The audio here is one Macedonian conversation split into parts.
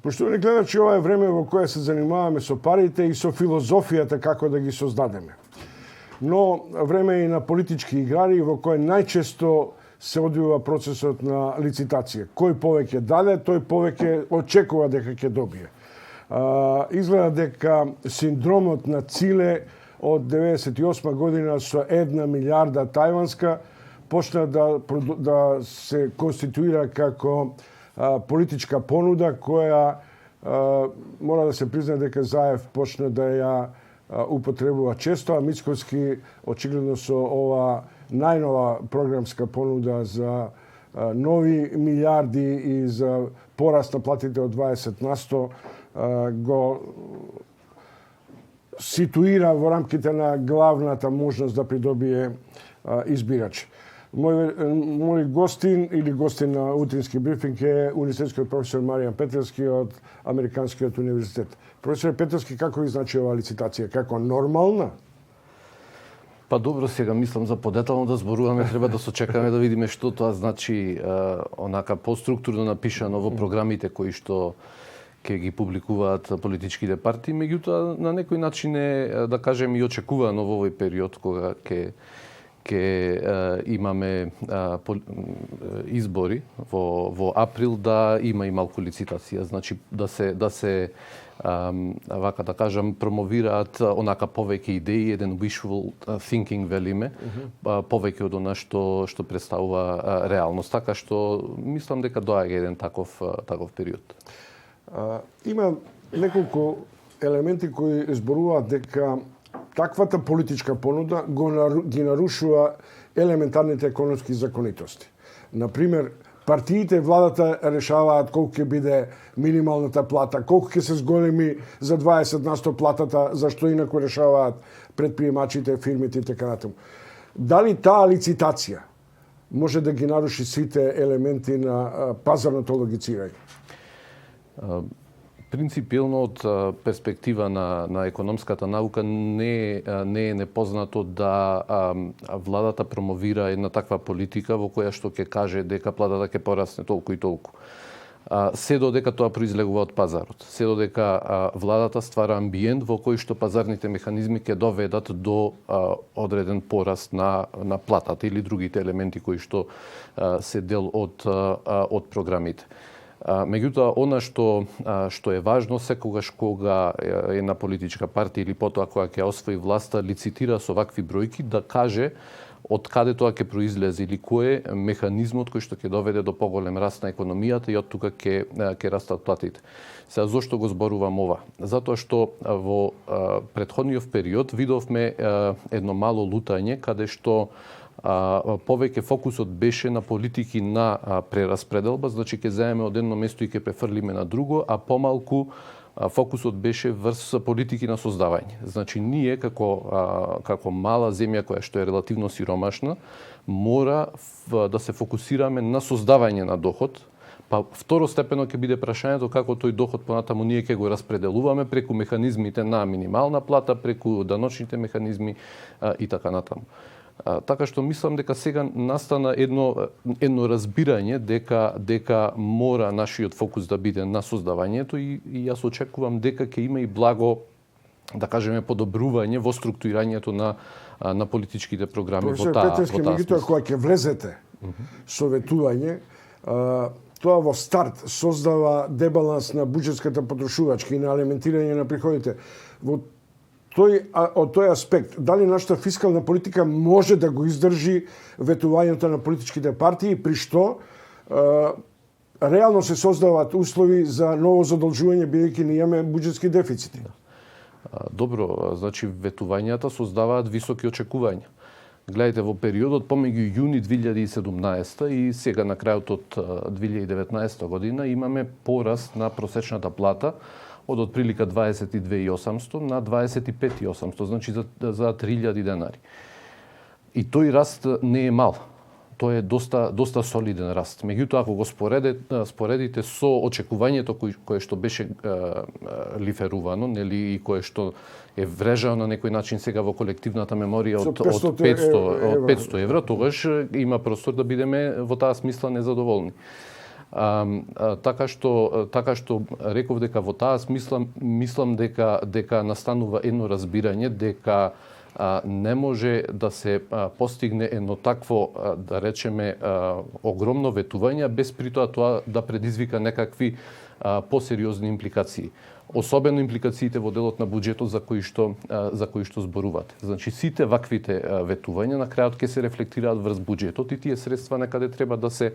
Поштовани гледачи, ова е време во кое се занимаваме со парите и со филозофијата како да ги создадеме. Но време е и на политички играри во кое најчесто се одвива процесот на лицитација. Кој повеќе даде, тој повеќе очекува дека ќе добие. Изгледа дека синдромот на Циле од 98 година со 1 милиарда тајванска почна да се конституира како политичка понуда која мора да се признае дека Заев почна да ја употребува често, а Мицковски очигледно со ова најнова програмска понуда за нови милиарди и за пораст на платите од 20% го ситуира во рамките на главната можност да придобие избирач. Мој гостин или гостин на утрински брифинг е универзитетскиот професор Маријан Петревски од Американскиот универзитет. Професор Петревски, како ви значи оваа лицитација? Како нормална? Па добро, сега мислам за подетално да зборуваме, треба да сочекаме да видиме што тоа значи онака поструктурно напишано во програмите кои што ќе ги публикуваат политичките партии, меѓутоа на некој начин е, да кажем, и очекувано во овој период кога ќе имаме избори во април, да има и малку лицитација, значи да се вака да кажам промовираат онака повеќе идеи, еден wishful thinking велиме, повеќе од она што представува реалност, така што мислам дека доаѓа еден таков период. Има неколку елементи кои зборуваат дека таквата политичка понуда ги нарушува елементарните економски законитости. Например, партиите, владата решаваат колку ќе биде минималната плата, колку ќе се зголеми за 20% платата, зашто инаку решаваат предприемачите, фирмите и така натаму. Дали таа лицитација може да ги наруши сите елементи на пазарното логицирање? Принципилно од перспектива на економската наука не е непознато да владата промовира една таква политика во која што ќе каже дека платата ќе порасне толку и толку. Се додека тоа произлегува од пазарот. Се додека владата ствара амбиент во кој што пазарните механизми ќе доведат до одреден пораст на платата или другите елементи кои што се дел од програмите. Меѓутоа, она што е важно, секогаш кога една политичка партија или потоа кога ќе освои власта, лицитира со вакви бројки, да каже од каде тоа ќе произлезе или кој е механизмот кој што ќе доведе до поголем раст на економијата и од тука ќе растат платите. Сега, зошто го зборувам ова? Затоа што во претходниот период видовме едно мало лутање, каде што повеќе фокусот беше на политики на прераспределба, значи ќе земеме од едно место и ќе префрлиме на друго, а помалку фокусот беше врз политики на создавање. Значи ние како мала земја која што е релативно сиромашна, мора да се фокусираме на создавање на доход. Па второстепено ќе биде прашањето како тој доход понатаму ние ќе го распределуваме преку механизмите на минимална плата, преку даночните механизми и така натаму. Така што мислам дека сега настана едно разбирање дека мора нашиот фокус да биде на создавањето и јас очекувам дека ќе има и благо, да кажеме, подобрување во структурирањето на политичките програми во таа Петревски, меѓутоа кога ќе влезете советување, тоа во старт создава дебаланс на буџетската потрошувачка и на алементирање на приходите. Од тој аспект, дали нашата фискална политика може да го издржи ветувањето на политичките партии, при што реално се создаваат услови за ново задолжување, бидејќи ние имаме буџетски дефицити? Добро, значи ветувањата создаваат високи очекувања. Гледайте, во периодот помеѓу јуни 2017 и сега на крајот од 2019 година имаме пораст на просечната плата од отприлика 22.800 на 25.800, значи за 3.000 денари. И тој раст не е мал. Тоа е доста солиден раст. Меѓутоа, ако го споредите со очекувањето кое што беше лиферувано, нели, и кое што е врежано на некој начин сега во колективната меморија од 500 евра, тогаш има простор да бидеме во таа смисла незадоволни. Така што реков дека во таа мислам дека настанува едно разбирање дека не може да се постигне едно такво, да речеме, огромно ветување без при тоа да предизвика некакви посериозни импликации. Особено импликациите во делот на буџетот за кои што зборувате. Значи сите ваквите ветувања на крајот ќе се рефлектираат врз буџетот и тие средства некаде треба да се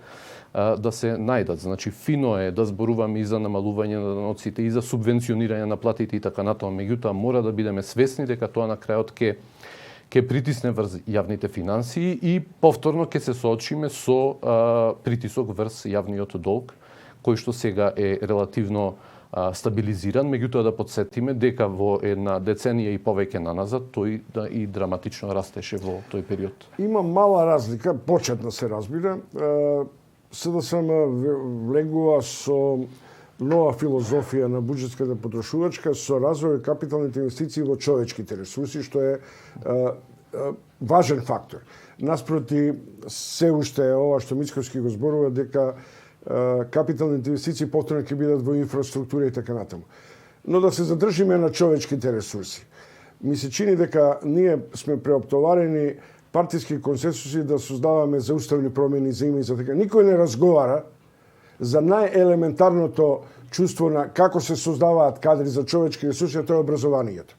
најдат. Значи фино е да зборуваме и за намалување на даноците и за субвенционирање на платите и така натаму, меѓутоа мора да бидеме свесни дека тоа на крајот ќе притисне врз јавните финансии и повторно ќе се соочиме со притисок врз јавниот долг, кој што сега е релативно стабилизиран, меѓутоа да подсетиме дека во една деценија и повеќе наназад тој и драматично растеше во тој период. Има мала разлика, почетна се разбира. СДСМ влегува со нова филозофија на буџетската потрошувачка со развој капиталните инвестиции во човечките ресурси, што е важен фактор. Наспроти се уште е ова што Мицковски го зборува дека капиталните инвестиции повторно ќе бидат во инфраструктура и така натаму. Но да се задржиме на човечките ресурси. Ми се чини дека ние сме преоптоварени партиски консенсуси да создаваме за уставни промени, за има и за така. Никој не разговара за најелементарното чувство на како се создаваат кадри за човечки ресурси, а тоа е образованието.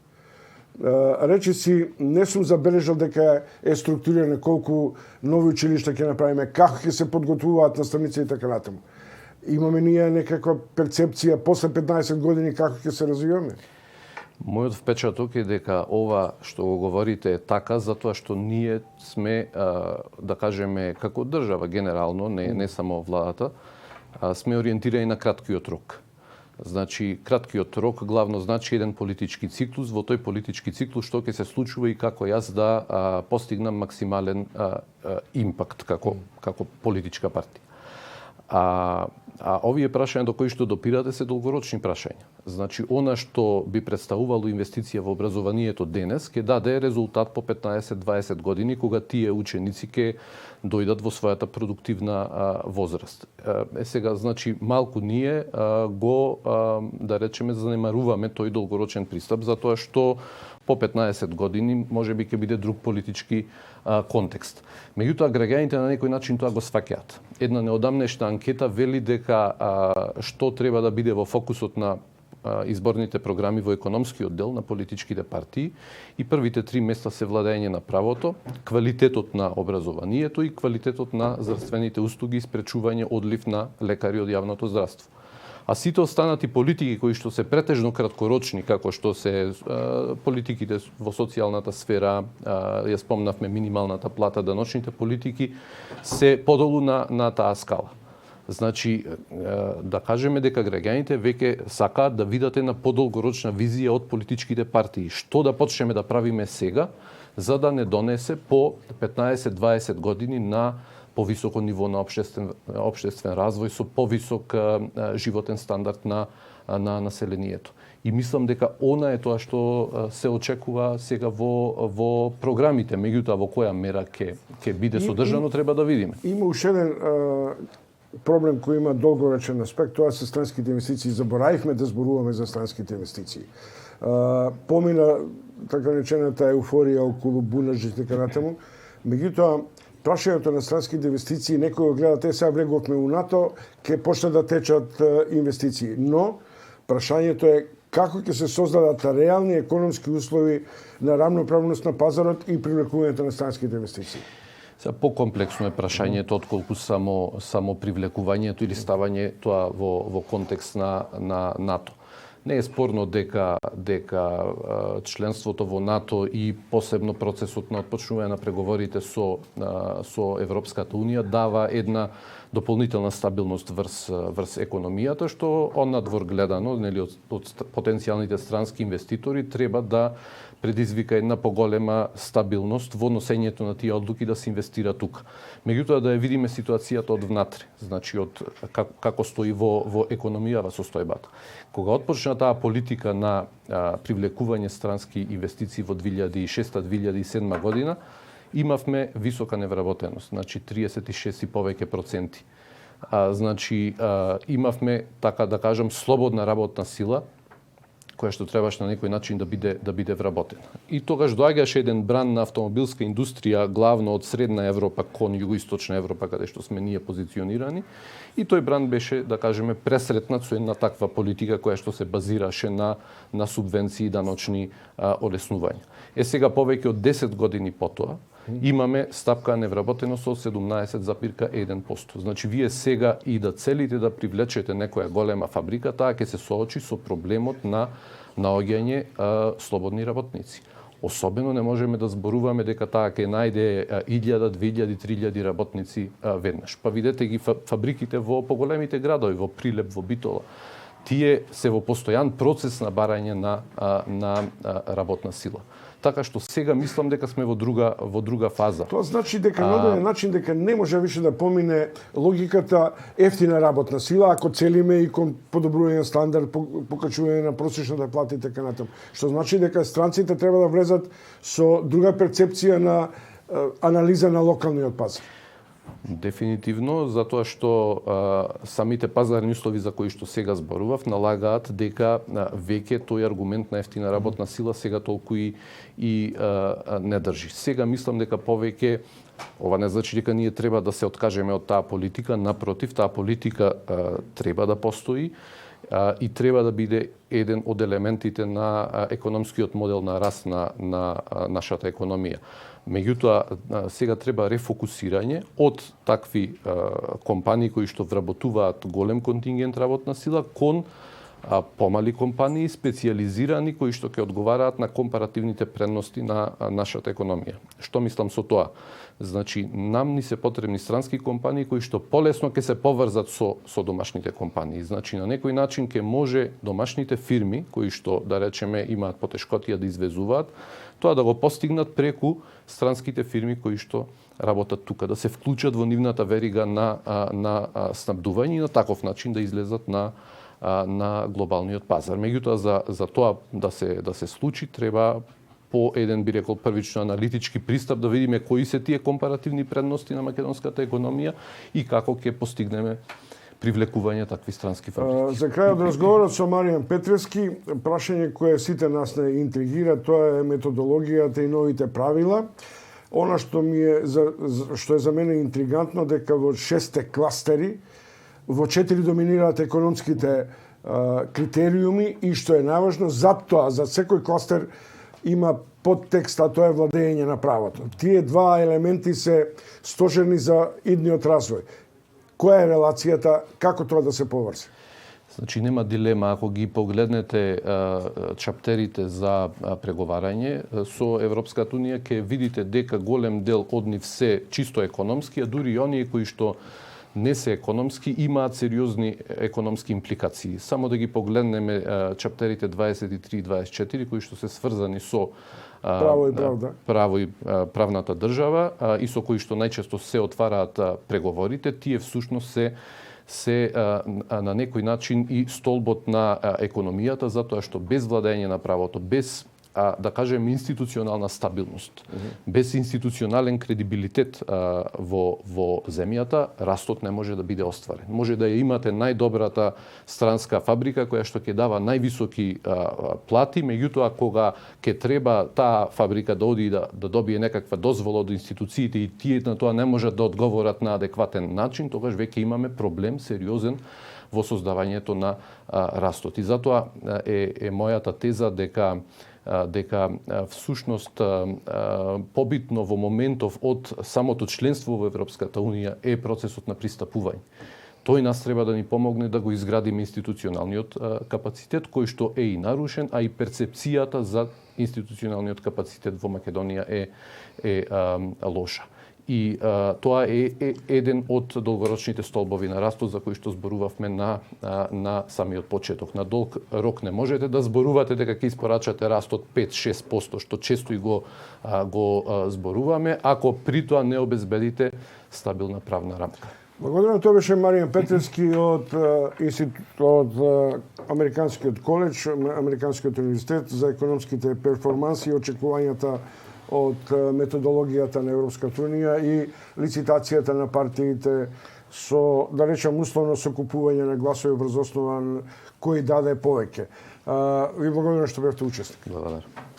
Речиси, не сум забележал дека е структурирано колку нови училишта ќе направиме, како ќе се подготвуваат наставници и така натаму. Имаме ние некаква перцепција после 15 години како ќе се развиваме? Мојот впечаток е дека ова што го говорите е така затоа што ние сме, да кажеме, како држава генерално, не само владата, сме ориентирани на краткиот рок. Значи, краткиот рок главно значи еден политички циклус. Во тој политички циклус што ќе се случува и како јас да постигнам максимален импакт како политичка партија. А овие прашања до кои што допирате се долгорочни прашања. Значи, она што би представувало инвестиција во образованието денес ќе даде резултат по 15-20 години кога тие ученици ќе дојдат во својата продуктивна возраст. Сега, значи, малку ние да речеме, занемаруваме тој долгорочен пристап, затоа што по 15 години може би ќе биде друг политички контекст. Меѓутоа, граѓаните на некој начин тоа го сваќаат. Една неодамнешна анкета вели дека што треба да биде во фокусот на изборните програми во економскиот дел на политичките партии и првите 3 места се владење на правото, квалитетот на образованието и квалитетот на здравствените услуги и спречување одлив на лекари од јавното здравство. А сите останати политики кои што се претежно краткорочни, како што се политиките во социјалната сфера, ја спомнавме минималната плата, даночните политики, се подолу на таа скала. Значи, да кажеме дека граѓаните веќе сакаат да видат една подолгорочна визија од политичките партии. Што да почнеме да правиме сега, за да не донесе по 15-20 години на повисоко ниво на општествен развој со повисок животен стандард на населението. И мислам дека она е тоа што се очекува сега во програмите, меѓутоа во која мера ќе биде содржано треба да видиме. Има уште еден проблем кој има долгоречен аспект, тоа се странските инвестиции. Заборавивме да зборуваме за странските инвестиции. Помина така речената еуфорија околу бунажите така натаму. Меѓутоа, прашањето на странските инвестиции, некој го гледа, сега влегувме у НАТО, ќе почне да течат инвестиции. Но, прашањето е како ќе се создадат реални економски услови на рамноправност на пазарот и привлекувањето на странските инвестиции. Сега покомплексно е прашањето отколку само привлекувањето или ставање тоа во контекст на НАТО. Не е спорно дека членството во НАТО и посебно процесот на отпочнување на преговорите со Европската Унија дава една дополнителна стабилност врз економијата, што однадвор гледано, нели, од потенцијалните странски инвеститори треба да предизвика една поголема стабилност во носењето на тие одлуки да се инвестира тука. Меѓутоа да ја видиме ситуацијата од внатре, значи од како стои во економијава состојбата. Кога отпочна таа политика на привлекување странски инвестиции во 2006-2007 година, имавме висока невработеност, значи 36 и повеќе проценти. Значи, имавме, така да кажам, слободна работна сила, која што требаш на некој начин да биде вработена. И тогаш доаѓаше еден бран на автомобилска индустрија, главно од Средна Европа кон Југоисточна Европа, каде што сме ние позиционирани. И тој бран беше, да кажеме, пресретнат со една таква политика која што се базираше на субвенции и даночни олеснувања. Сега повеќе од 10 години потоа, имаме стапка невработеност од 17,1%. Значи, вие сега и да целите да привлечете некоја голема фабрика, таа ќе се соочи со проблемот на наоѓање слободни работници. Особено не можеме да зборуваме дека таа ќе најде 1000, 2000, 3000 работници веднаш. Па видете ги фабриките во поголемите градови, во Прилеп, во Битола. Тие се во постојан процес на барање на работна сила. Така што сега мислам дека сме во друга фаза. Тоа значи дека на одреден начин дека не може више да помине логиката ефтина работна сила ако целиме и кон подобрување стандард, покачување на просечната плата и така натаму. Што значи дека странците треба да влезат со друга перцепција на анализа на локалниот пазар. Дефинитивно, затоа што самите пазарни услови за кои што сега зборував налагаат дека веќе тој аргумент на ефтина работна сила сега толку и не држи. Сега мислам дека повеќе ова не значи дека ние треба да се откажеме од таа политика, напротив, таа политика треба да постои и треба да биде еден од елементите на економскиот модел на раст на нашата економија. Меѓутоа, сега треба рефокусирање од такви компании кои што вработуваат голем контингент работна сила кон помали компании, специјализирани, кои што ќе одговараат на компаративните предности на нашата економија. Што мислам со тоа? Значи, нам ни се потребни странски компании кои што полесно ќе се поврзат со домашните компании. Значи, на некој начин ќе може домашните фирми, кои што, да речеме, имаат потешкотија да извезуваат, тоа да го постигнат преку странските фирми кои што работат тука, да се вклучат во нивната верига на снабдување и на таков начин да излезат на глобалниот пазар. Меѓутоа, за тоа да се случи, треба по еден, би рекол, првично аналитички пристап да видиме кои се тие компаративни предности на македонската економија и како ќе постигнеме привлекување такви странски фабрики. За крај од разговорот со Маријан Петревски, прашање кое сите нас не интригира, тоа е методологијата и новите правила. Она што е за мене интригантно, дека во 6 кластери, во 4 доминираат економските критериуми и што е најважно, затоа за секој кластер има подтекст, а тоа е владење на правото. Тие два елементи се стожерни за идниот развој. Која е релацијата, како тоа да се поврзе? Значи, нема дилема. Ако ги погледнете чаптерите за преговарање со Европската Унија, ќе видите дека голем дел од нив се чисто економски, а дури и оние кои што не се економски, имаат сериозни економски импликации. Само да ги погледнеме чаптерите 23 и 24, кои што се сврзани со право и правната држава и со кои што најчесто се отвараат преговорите, тие всушност се на некој начин и столбот на економијата, затоа што без владење на правото, без да кажем институционална стабилност, без институционален кредибилитет во земјата, растот не може да биде остварен. Може да ја имате најдобрата странска фабрика која што ќе дава највисоки плати, меѓутоа кога ќе треба таа фабрика да оди да добие некаква дозвола од институциите и тие на тоа не можат да одговорат на адекватен начин, тогаш веќе имаме проблем сериозен во создавањето на растот. И затоа е мојата теза дека всушност побитно во моментов од самото членство во Европската Унија е процесот на пристапување. Тој нас треба да ни помогне да го изградиме институционалниот капацитет, кој што е и нарушен, а и перцепцијата за институционалниот капацитет во Македонија е лоша. И тоа е еден од долгорочните столбови на растот за кои што зборувавме на самиот почеток. На долг рок не можете да зборувате дека ќе испорачате раст од 5-6%, што често и го зборуваме, ако при тоа не обезбедите стабилна правна рамка. Благодарам, тоа беше Маријан Петревски од Американскиот коледж, Американскиот универзитет за економските перформанси и очекувањата од методологијата на Европската Унија и лицитацијата на партиите со, да речем, условно со купување на гласови врз основа кој даде повеќе. Ви благодарам што бевте учесник. Благодарам.